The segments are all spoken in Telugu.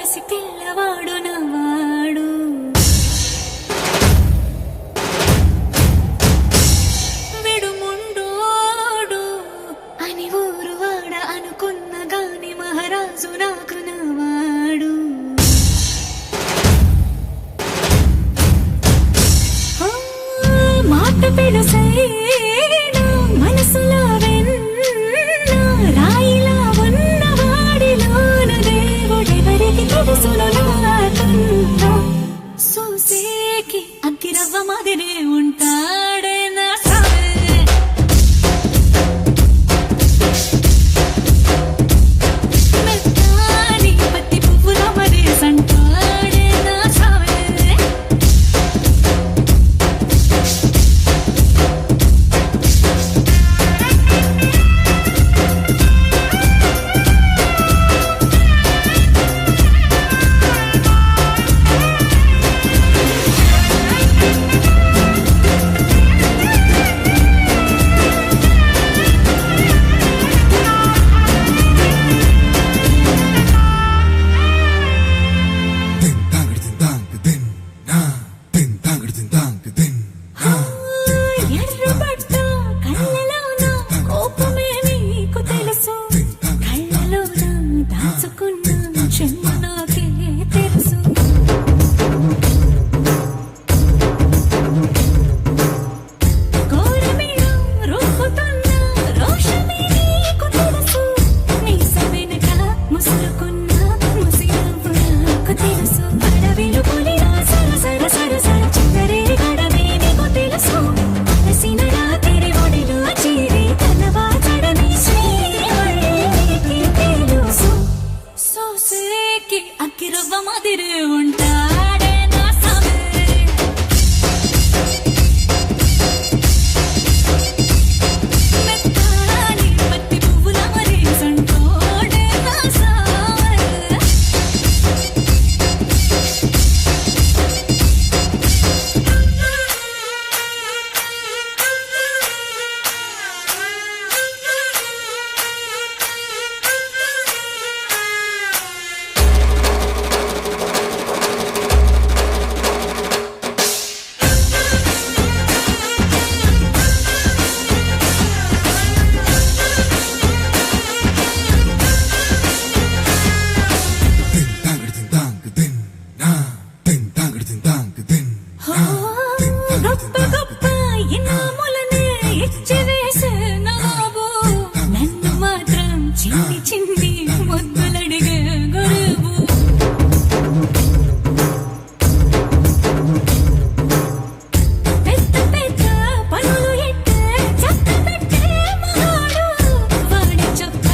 పసి పిల్లవాడు నవ్వాడు. విడుముండోడు అని ఊరు వాడ అనుకున్న గాని మహారాజు నాకు నవ్వాడు. మాట పెడుసైనా మనసులో రాయిలా ఉన్నవాడిలోన దేవుడెవరికి తెలుసును నాకన్నా. సూసేకి అగ్గిరవ్వ మాదిరే ఉంటాడే నా సామే. మెత్తాని పత్తి పువ్వుల మరే సంటాడే నా సామే. అగ్గిరవ్వ మాదిరే ఉంటాడే నా సామే. మెత్తాని పత్తి పువ్వుల మరే సంటోడే నా సామే. చిన్ని ముద్దులడిగే గురువు. పెద్ద పెద్ద పనులు ఎట్టే చక్క పెట్టే మగాడు. వాడి చొక్క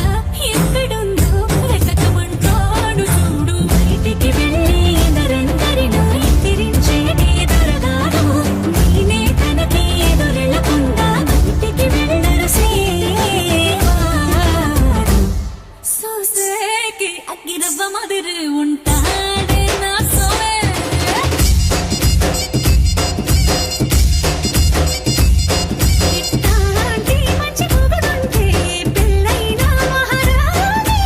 ఎక్కడుందో వెతకమంటాడు చూడు. బయటికి వెళ్ళి ఎదరందరినో ఎదిరించేటి దొరగాడు. నేనే తనకి ఎదురెళ్ళకుండా బయటికి వెళ్ళరు సూసేకి అగ్గిరవ్వ మాదిరి ఉంటాడే నా సోమే. ఇట్లాంటి మంచి మొగుడుంటే పెళ్ళైన మహారాణి.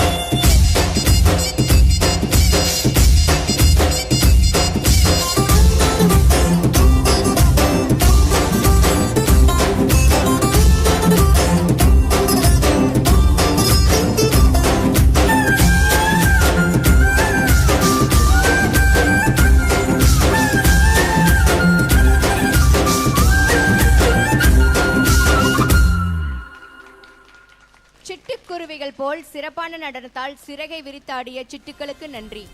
சிட்டுக்குருவிகள் போல் சிறப்பான நடனத்தால் சிறகை விரித்தாடிய சிட்டுக்களுக்கு நன்றி.